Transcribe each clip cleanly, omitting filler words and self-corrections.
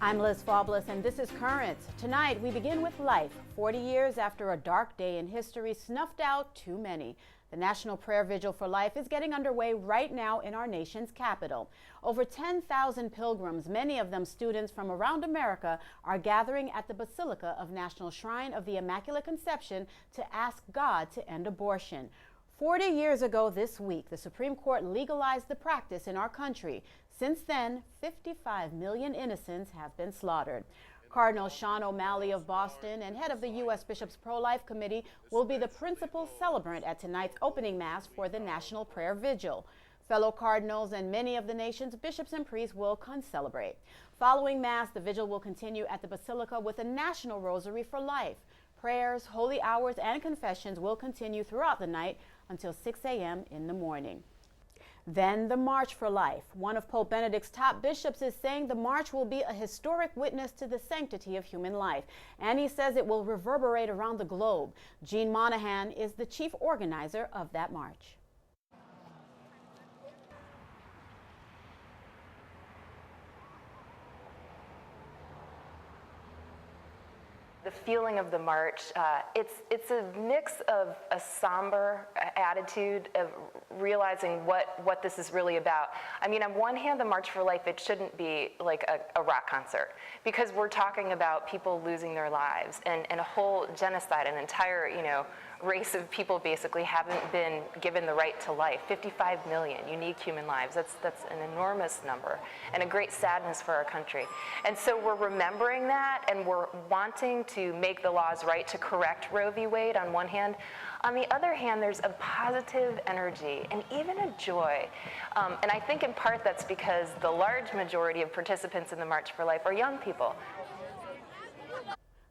I'm Liz Faublas, and this is Currents. Tonight, we begin with life. 40 years after a dark day in history snuffed out too many. The National Prayer Vigil for Life is getting underway right now in our nation's capital. Over 10,000 pilgrims, many of them students from around America, are gathering at the Basilica of National Shrine of the Immaculate Conception to ask God to end abortion. 40 years ago this week, the Supreme Court legalized the practice in our country. Since then, 55 million innocents have been slaughtered. Cardinal Sean O'Malley of Boston and head of the U.S. Bishops' Pro-Life Committee will be the principal celebrant at tonight's opening mass for the National Prayer Vigil. Fellow cardinals and many of the nation's bishops and priests will celebrate. Following mass, the vigil will continue at the Basilica with a national rosary for life. Prayers, holy hours, and confessions will continue throughout the night until 6 a.m. in the morning. Then the March for Life. One of Pope Benedict's top bishops is saying the march will be a historic witness to the sanctity of human life, and he says it will reverberate around the globe. Jean Monahan is the chief organizer of that march. The feeling of the march, it's a mix of a somber attitude of realizing what this is really about. I mean, on one hand, the March for Life, it shouldn't be like a rock concert, because we're talking about people losing their lives and a whole genocide, an entire, race of people basically haven't been given the right to life. 55 million unique human lives. That's an enormous number and a great sadness for our country. And so we're remembering that, and we're wanting to make the laws right to correct Roe v. Wade on one hand. On the other hand, there's a positive energy and even a joy. And I think in part that's because the large majority of participants in the March for Life are young people.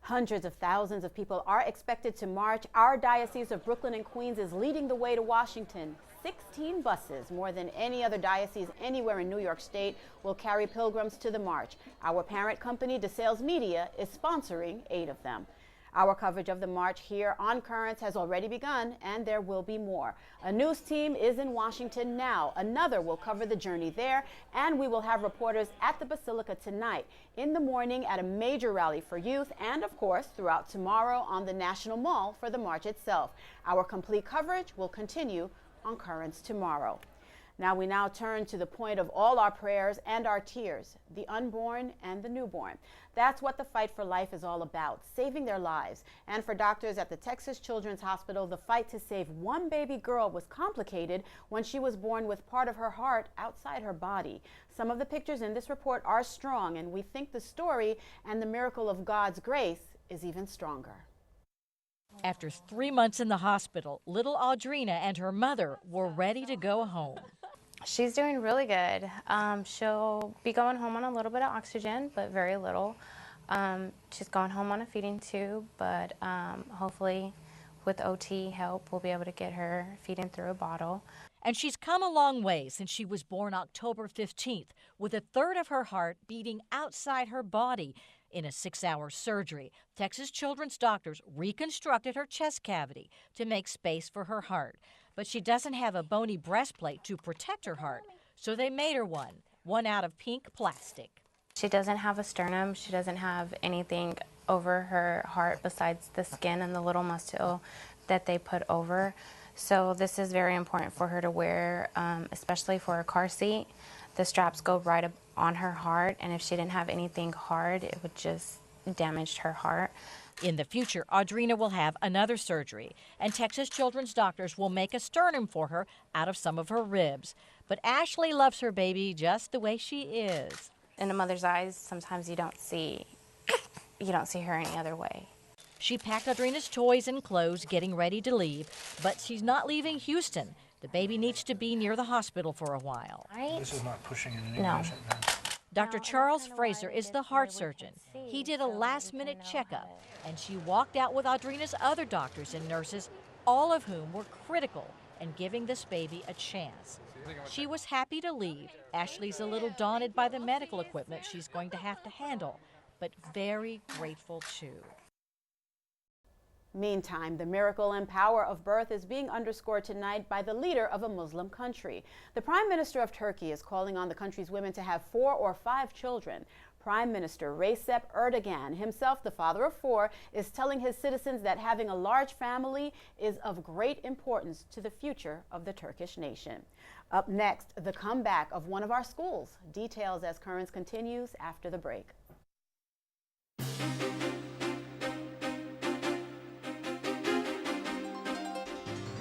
Hundreds of thousands of people are expected to march. Our Diocese of Brooklyn and Queens is leading the way to Washington. 16 buses, more than any other diocese anywhere in New York State, will carry pilgrims to the march. Our parent company, DeSales Media, is sponsoring 8 of them. Our coverage of the march here on Currents has already begun, and there will be more. A news team is in Washington now. Another will cover the journey there, and we will have reporters at the Basilica tonight, in the morning at a major rally for youth, and of course throughout tomorrow on the National Mall for the march itself. Our complete coverage will continue on Currents tomorrow. Now we turn to the point of all our prayers and our tears, the unborn and the newborn. That's what the fight for life is all about, saving their lives. And for doctors at the Texas Children's Hospital, the fight to save one baby girl was complicated when she was born with part of her heart outside her body. Some of the pictures in this report are strong, and we think the story and the miracle of God's grace is even stronger. After 3 months in the hospital, little Audrina and her mother were ready to go home. She's doing really good. She'll be going home on a little bit of oxygen, but very little. She's going home on a feeding tube, but hopefully with OT help, we'll be able to get her feeding through a bottle. And she's come a long way since she was born October 15th, with a third of her heart beating outside her body. In a 6-hour surgery, Texas Children's doctors reconstructed her chest cavity to make space for her heart. But she doesn't have a bony breastplate to protect her heart, so they made her one out of pink plastic. She doesn't have a sternum. She doesn't have anything over her heart besides the skin and the little muscle that they put over. So this is very important for her to wear, especially for a car seat. The straps go right up on her heart, and if she didn't have anything hard, it would just damage her heart. In the future, Audrina will have another surgery, and Texas Children's doctors will make a sternum for her out of some of her ribs. But Ashley loves her baby just the way she is. In a mother's eyes, sometimes you don't see her any other way. She packed Audrina's toys and clothes, getting ready to leave, but she's not leaving Houston. The baby needs to be near the hospital for a while. This is not pushing in any No. direction. Dr. Charles Fraser is the heart surgeon. He did a last-minute checkup, and she walked out with Audrina's other doctors and nurses, all of whom were critical in giving this baby a chance. She was happy to leave. Ashley's a little daunted by the medical equipment she's going to have to handle, but very grateful too. Meantime, the miracle and power of birth is being underscored tonight by the leader of a Muslim country. The Prime Minister of Turkey is calling on the country's women to have 4 or 5 children. Prime Minister Recep Erdogan, himself the father of four, is telling his citizens that having a large family is of great importance to the future of the Turkish nation. Up next, the comeback of one of our schools. Details as Currents continues after the break.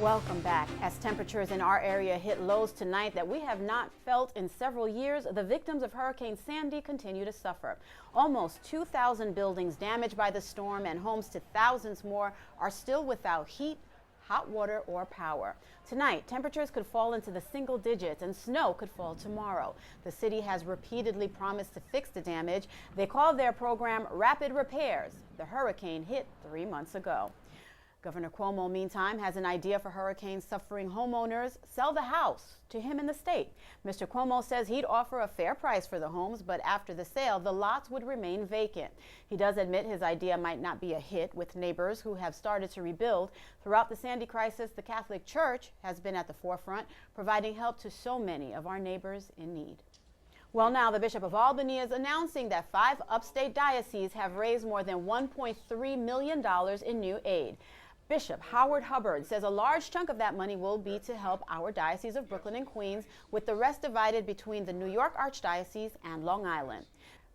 Welcome back. As temperatures in our area hit lows tonight that we have not felt in several years, the victims of Hurricane Sandy continue to suffer. Almost 2,000 buildings damaged by the storm and homes to thousands more are still without heat, hot water, or power. Tonight, temperatures could fall into the single digits and snow could fall tomorrow. The city has repeatedly promised to fix the damage. They call their program Rapid Repairs. The hurricane hit 3 months ago. Governor Cuomo, meantime, has an idea for hurricane-suffering homeowners: sell the house to him in the state. Mr. Cuomo says he'd offer a fair price for the homes, but after the sale, the lots would remain vacant. He does admit his idea might not be a hit with neighbors who have started to rebuild. Throughout the Sandy crisis, the Catholic Church has been at the forefront, providing help to so many of our neighbors in need. Well, now the Bishop of Albany is announcing that 5 upstate dioceses have raised more than $1.3 million in new aid. Bishop Howard Hubbard says a large chunk of that money will be to help our Diocese of Brooklyn and Queens, with the rest divided between the New York Archdiocese and Long Island.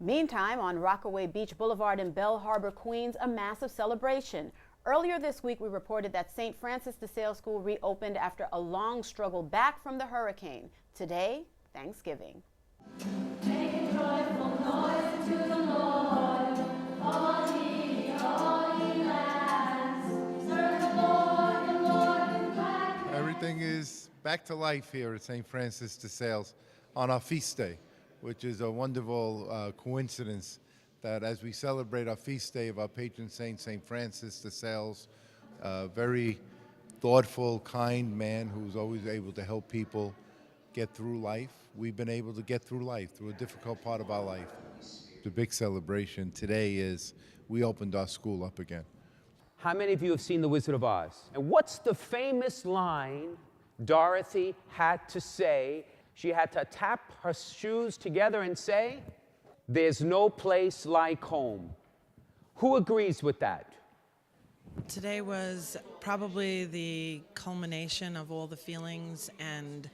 Meantime, on Rockaway Beach Boulevard in Belle Harbor, Queens, a massive celebration. Earlier this week, we reported that St. Francis de Sales School reopened after a long struggle back from the hurricane. Today, Thanksgiving. Make a joyful noise to the Lord, all ye lands. Serve the Lord with gladness. Everything is back to life here at St. Francis de Sales on our feast day, which is a wonderful coincidence that as we celebrate our feast day of our patron saint, St. Francis de Sales, a very thoughtful, kind man who's always able to help people get through life. We've been able to get through life, through a difficult part of our life. The big celebration today is we opened our school up again. How many of you have seen The Wizard of Oz? And what's the famous line Dorothy had to say? She had to tap her shoes together and say, "There's no place like home." Who agrees with that? Today was probably the culmination of all the feelings and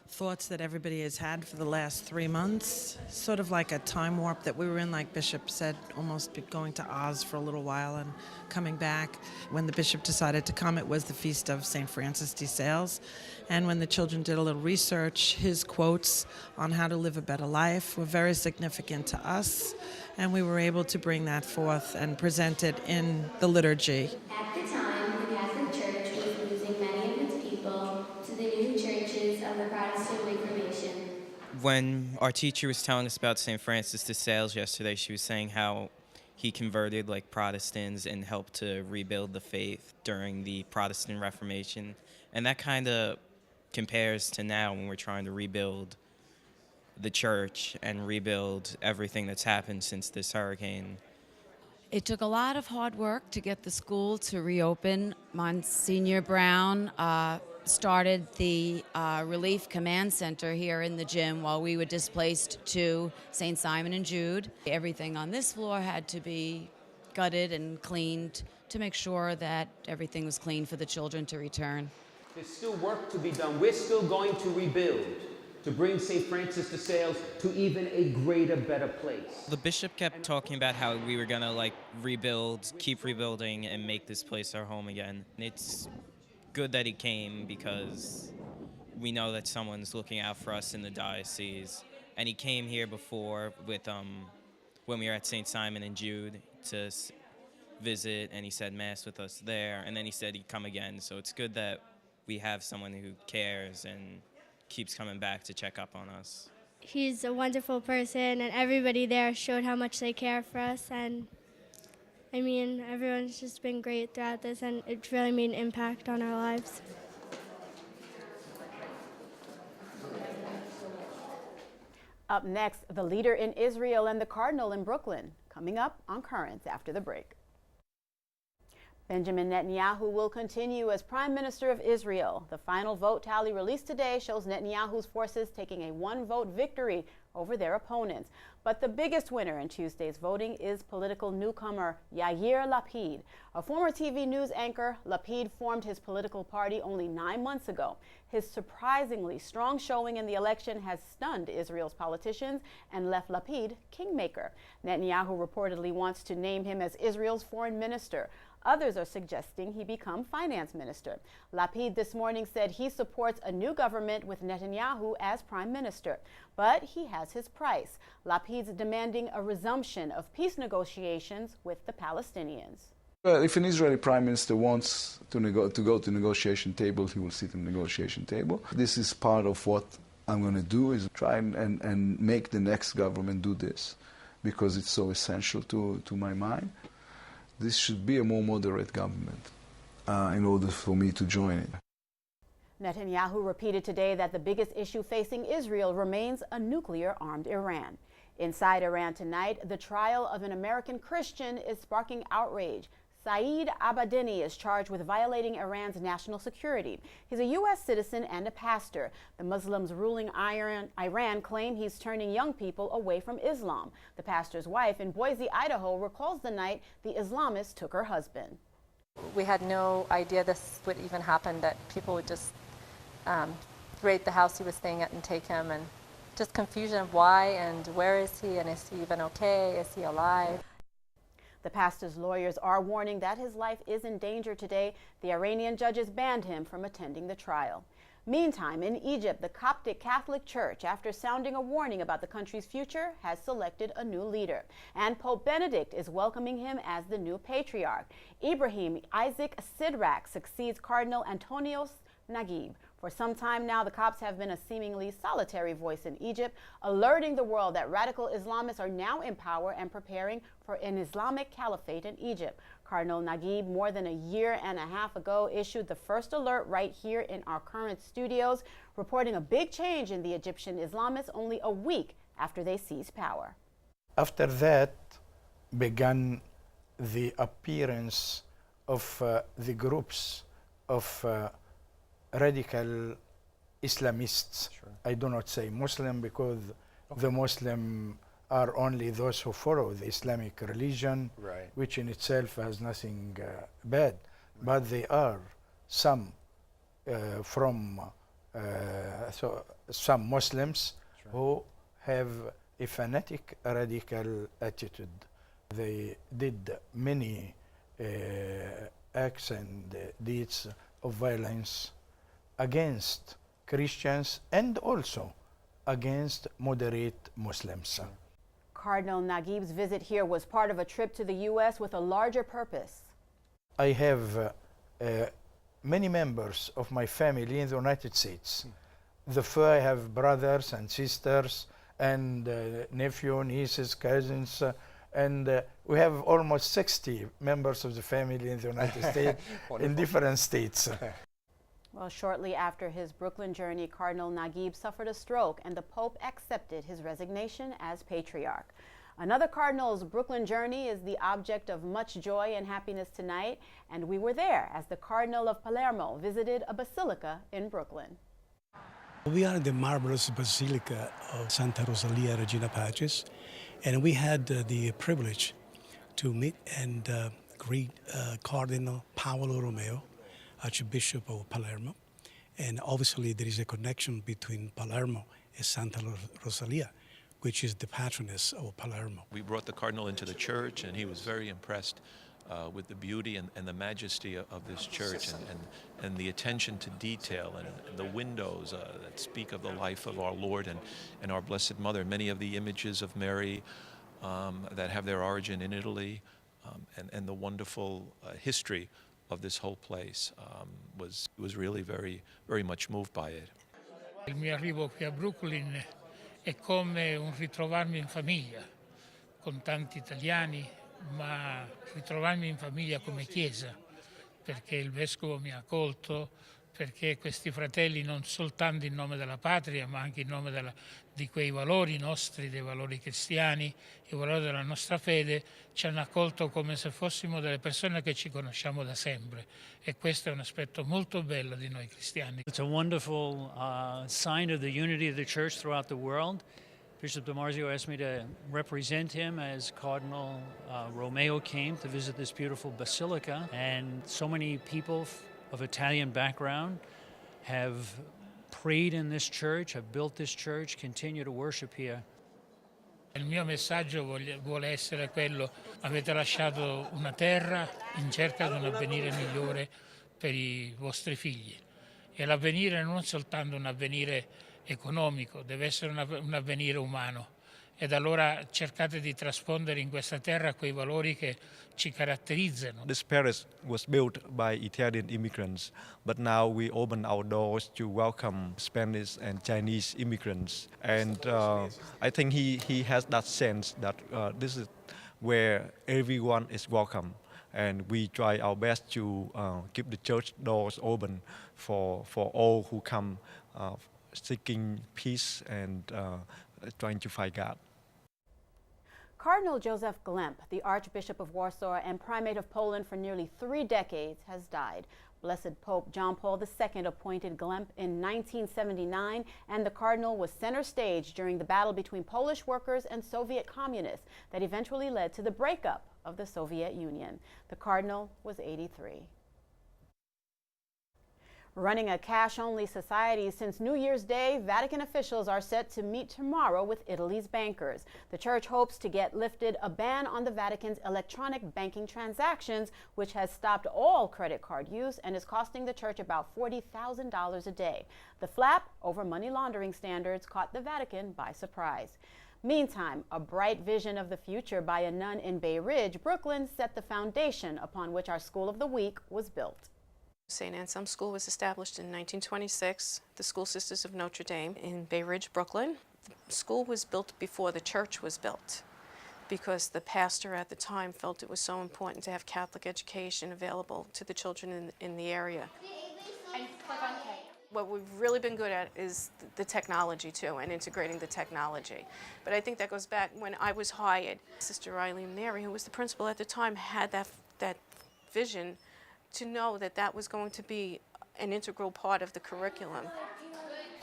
thoughts that everybody has had for the last 3 months. Sort of like a time warp that we were in, like Bishop said, almost going to Oz for a little while and coming back. When the Bishop decided to come, it was the feast of St. Francis de Sales. And when the children did a little research, his quotes on how to live a better life were very significant to us. And we were able to bring that forth and present it in the liturgy. At the time, the Catholic Church was losing many of its people to the new churches of the Protestant Reformation. When our teacher was telling us about St. Francis de Sales yesterday, she was saying how he converted like Protestants and helped to rebuild the faith during the Protestant Reformation. And that kind of compares to now when we're trying to rebuild the church and rebuild everything that's happened since this hurricane. It took a lot of hard work to get the school to reopen. Monsignor Brown started the Relief Command Center here in the gym while we were displaced to St. Simon and Jude. Everything on this floor had to be gutted and cleaned to make sure that everything was clean for the children to return. There's still work to be done. We're still going to rebuild, to bring St. Francis de Sales to even a greater, better place. The bishop kept talking about how we were gonna like rebuild, keep rebuilding, and make this place our home again. It's good that he came because we know that someone's looking out for us in the diocese. And he came here before with when we were at St. Simon and Jude to visit, and he said Mass with us there, and then he said he'd come again. So it's good that we have someone who cares and keeps coming back to check up on us. He's a wonderful person, and everybody there showed how much they care for us. And I mean, everyone's just been great throughout this, and it's really made an impact on our lives. Up next, the leader in Israel and the cardinal in Brooklyn, coming up on Currents after the break. Benjamin Netanyahu will continue as Prime Minister of Israel. The final vote tally released today shows Netanyahu's forces taking a one-vote victory over their opponents. But the biggest winner in Tuesday's voting is political newcomer Yair Lapid. A former TV news anchor, Lapid formed his political party only 9 months ago. His surprisingly strong showing in the election has stunned Israel's politicians and left Lapid kingmaker. Netanyahu reportedly wants to name him as Israel's foreign minister. Others are suggesting he become finance minister. Lapid this morning said he supports a new government with Netanyahu as prime minister. But he has his price. Lapid's demanding a resumption of peace negotiations with the Palestinians. If an Israeli prime minister wants to go to negotiation table, he will sit in the negotiation table. This is part of what I'm going to do, is try and make the next government do this, because it's so essential to my mind. This should be a more moderate government in order for me to join it. Netanyahu repeated today that the biggest issue facing Israel remains a nuclear-armed Iran. Inside Iran tonight, the trial of an American Christian is sparking outrage. Saeed Abedini is charged with violating Iran's national security. He's a U.S. citizen and a pastor. The Muslims ruling Iran claim he's turning young people away from Islam. The pastor's wife in Boise, Idaho, recalls the night the Islamist took her husband. We had no idea this would even happen, that people would just raid the house he was staying at and take him, and just confusion of why and where is he, and is he even okay, is he alive? The pastor's lawyers are warning that his life is in danger today. The Iranian judges banned him from attending the trial. Meantime, in Egypt, the Coptic Catholic Church, after sounding a warning about the country's future, has selected a new leader. And Pope Benedict is welcoming him as the new patriarch. Ibrahim Isaac Sidrak succeeds Cardinal Antonios Naguib. For some time now, the Copts have been a seemingly solitary voice in Egypt, alerting the world that radical Islamists are now in power and preparing for an Islamic caliphate in Egypt. Cardinal Naguib, more than a year and a half ago, issued the first alert right here in our current studios, reporting a big change in the Egyptian Islamists only a week after they seized power. After that began the appearance of the groups of radical Islamists. Sure. I do not say Muslim, because the Muslim are only those who follow the Islamic religion, right, which in itself has nothing bad. Right. But they are some from some Muslims, right, who have a fanatic radical attitude. They did many acts and deeds of violence against Christians and also against moderate Muslims. Cardinal Naguib's visit here was part of a trip to the U.S. with a larger purpose. I have many members of my family in the United States. I have brothers and sisters and nephew, nieces, cousins, and we have almost 60 members of the family in the United States in different states. Well, shortly after his Brooklyn journey, Cardinal Naguib suffered a stroke, and the Pope accepted his resignation as patriarch. Another cardinal's Brooklyn journey is the object of much joy and happiness tonight, and we were there as the Cardinal of Palermo visited a basilica in Brooklyn. We are in the marvelous Basilica of Santa Rosalia Regina Pacis, and we had the privilege to meet and greet Cardinal Paolo Romeo, Archbishop of Palermo. And obviously there is a connection between Palermo and Santa Rosalia, which is the patroness of Palermo. We brought the Cardinal into the church, and he was very impressed with the beauty and the majesty of this church, and the attention to detail, and the windows that speak of the life of our Lord and our Blessed Mother. Many of the images of Mary that have their origin in Italy, and the wonderful history of this whole place, was really very, very much moved by it. Il mio arrivo qui a Brooklyn è come un ritrovarmi in famiglia, con tanti italiani, ma ritrovarmi in famiglia come Chiesa, perché il Vescovo mi ha accolto, perché questi fratelli, non soltanto in nome della patria, ma anche in nome di quei valori nostri, dei valori cristiani, i valori della nostra fede, ci hanno accolto come se fossimo delle persone che ci conosciamo da sempre, e questo è un aspetto molto bello di noi cristiani. It's a wonderful sign of the unity of the church throughout the world. Bishop DiMarzio asked me to represent him as Cardinal Romeo came to visit this beautiful basilica, and so many people of Italian background have prayed in this church, have built this church, continue to worship here. Il mio messaggio vuole essere quello: avete lasciato una terra in cerca di un avvenire migliore per i vostri figli, e l'avvenire non è soltanto un avvenire economico, deve essere un avvenire umano, ed allora cercate di traspondere in questa terra quei valori che ci caratterizzano. This parish was built by Italian immigrants, but now we open our doors to welcome Spanish and Chinese immigrants. And I think he has that sense that this is where everyone is welcome. And we try our best to keep the church doors open for all who come seeking peace and trying to find God. Cardinal Joseph Glemp, the Archbishop of Warsaw and Primate of Poland for nearly 3 decades, has died. Blessed Pope John Paul II appointed Glemp in 1979, and the Cardinal was center stage during the battle between Polish workers and Soviet communists that eventually led to the breakup of the Soviet Union. The Cardinal was 83. Running a cash-only society since New Year's Day, Vatican officials are set to meet tomorrow with Italy's bankers. The Church hopes to get lifted a ban on the Vatican's electronic banking transactions, which has stopped all credit card use and is costing the Church about $40,000 a day. The flap over money laundering standards caught the Vatican by surprise. Meantime, a bright vision of the future by a nun in Bay Ridge, Brooklyn, set the foundation upon which our School of the Week was built. St. Anselm School was established in 1926, the School Sisters of Notre Dame in Bay Ridge, Brooklyn. The school was built before the church was built because the pastor at the time felt it was so important to have Catholic education available to the children in the area. What we've really been good at is the technology too, and integrating the technology. But I think that goes back when I was hired. Sister Eileen Mary, who was the principal at the time, had that vision to know that that was going to be an integral part of the curriculum.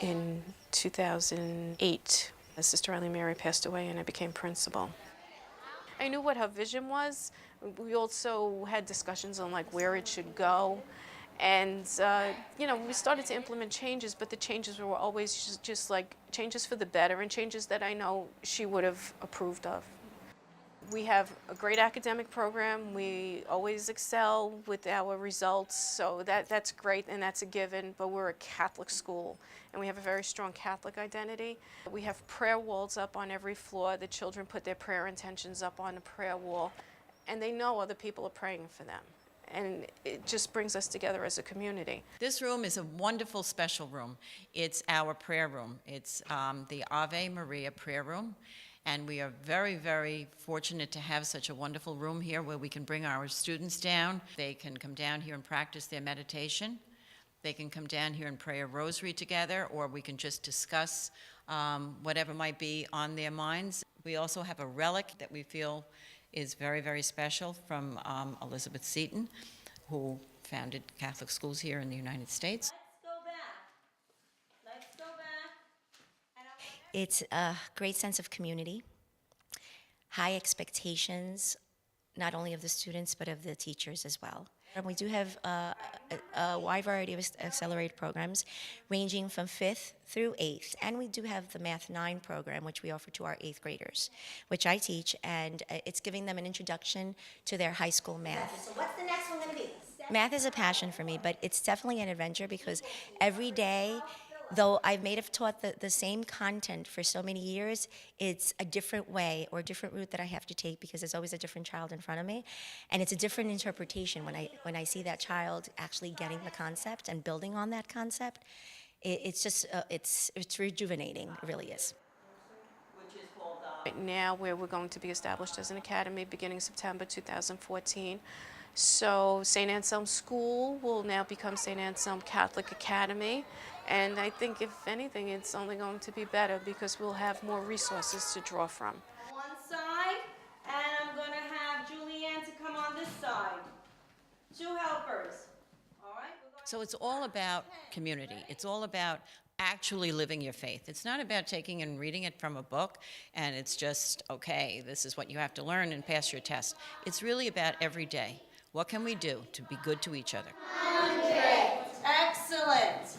In 2008, Sister Eileen Mary passed away and I became principal. I knew what her vision was. We also had discussions on like where it should go. And, you know, we started to implement changes, but the changes were always just like changes for the better and changes that I know she would have approved of. We have a great academic program. We always excel with our results, so that's great and that's a given, but we're a Catholic school and we have a very strong Catholic identity. We have prayer walls up on every floor. The children put their prayer intentions up on the prayer wall, and they know other people are praying for them. And it just brings us together as a community. This room is a wonderful special room. It's our prayer room. It's the Ave Maria prayer room. And we are very, very fortunate to have such a wonderful room here where we can bring our students down. They can come down here and practice their meditation. They can come down here and pray a rosary together, or we can just discuss whatever might be on their minds. We also have a relic that we feel is very, very special from Elizabeth Seton, who founded Catholic schools here in the United States. It's a great sense of community, high expectations, not only of the students, but of the teachers as well. And we do have a wide variety of accelerated programs ranging from 5th through 8th. And we do have the Math 9 program, which we offer to our 8th graders, which I teach, and it's giving them an introduction to their high school math. So what's the next one going to be? Math is a passion for me, but it's definitely an adventure because every day, though I may have taught the same content for so many years, it's a different way or a different route that I have to take because there's always a different child in front of me. And it's a different interpretation when I see that child actually getting the concept and building on that concept. It's just, it's rejuvenating, it really is. Right now, where we're going to be established as an academy beginning September 2014, So St. Anselm School will now become St. Anselm Catholic Academy. And I think if anything, it's only going to be better because we'll have more resources to draw from. One side, and I'm going to have Julianne to come on this side. 2 helpers. All right? So it's all about community. It's all about actually living your faith. It's not about taking and reading it from a book and it's just, okay, this is what you have to learn and pass your test. It's really about every day. What can we do to be good to each other? 100. Excellent.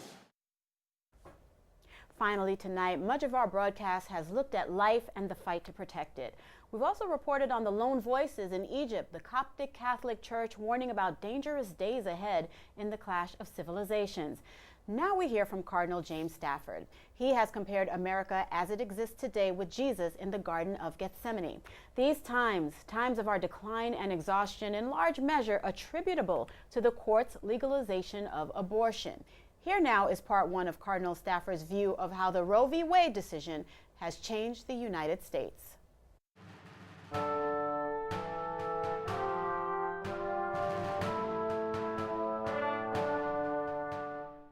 Finally tonight, much of our broadcast has looked at life and the fight to protect it. We've also reported on the lone voices in Egypt, the Coptic Catholic Church warning about dangerous days ahead in the clash of civilizations. Now we hear from Cardinal James Stafford. He has compared America as it exists today with Jesus in the Garden of Gethsemane. These times of our decline and exhaustion, in large measure attributable to the court's legalization of abortion. Here now is part 1 of Cardinal Stafford's view of how the Roe v. Wade decision has changed the United States.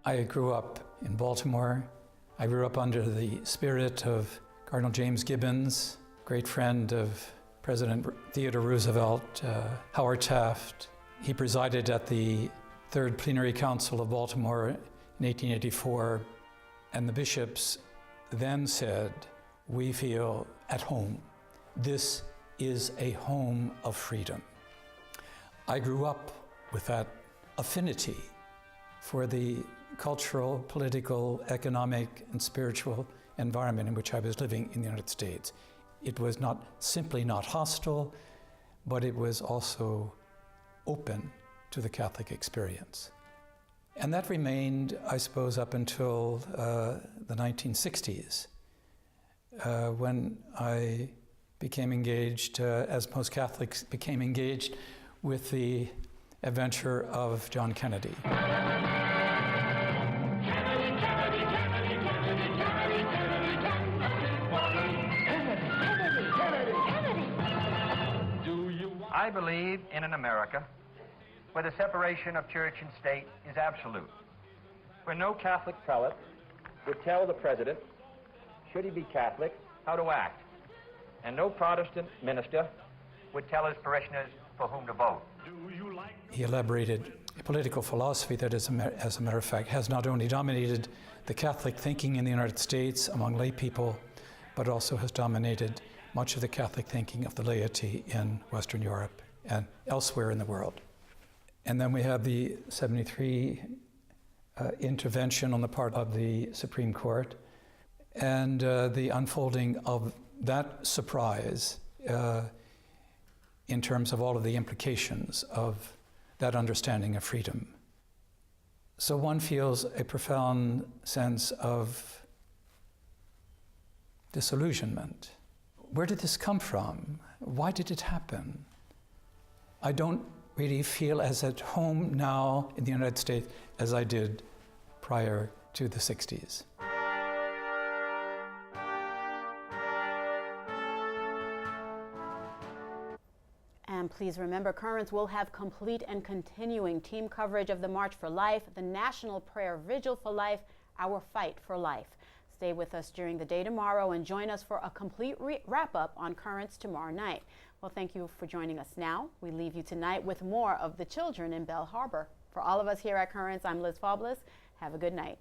I grew up in Baltimore. I grew up under the spirit of Cardinal James Gibbons, great friend of President Theodore Roosevelt, Howard Taft. He presided at the Third Plenary Council of Baltimore in 1884, and the bishops then said, "We feel at home. This is a home of freedom." I grew up with that affinity for the cultural, political, economic, and spiritual environment in which I was living in the United States. It was not simply not hostile, but it was also open to the Catholic experience. And that remained, I suppose, up until the 1960s, when I became engaged, as most Catholics became engaged, with the adventure of John Kennedy. I believe in an America where the separation of church and state is absolute, where no Catholic prelate would tell the president, should he be Catholic, how to act, and no Protestant minister would tell his parishioners for whom to vote. He elaborated a political philosophy that, as a matter of fact, has not only dominated the Catholic thinking in the United States among lay people, but also has dominated much of the Catholic thinking of the laity in Western Europe and elsewhere in the world. And then we have the 73 intervention on the part of the Supreme Court and the unfolding of that surprise in terms of all of the implications of that understanding of freedom. So one feels a profound sense of disillusionment. Where did this come from? Why did it happen? I don't really feel as at home now in the United States as I did prior to the 60s. And please remember, Currents will have complete and continuing team coverage of the March for Life, the National Prayer Vigil for Life, Our Fight for Life. Stay with us during the day tomorrow and join us for a complete wrap-up on Currents tomorrow night. Well, thank you for joining us now. We leave you tonight with more of the children in Belle Harbor. For all of us here at Currents, I'm Liz Faublas. Have a good night.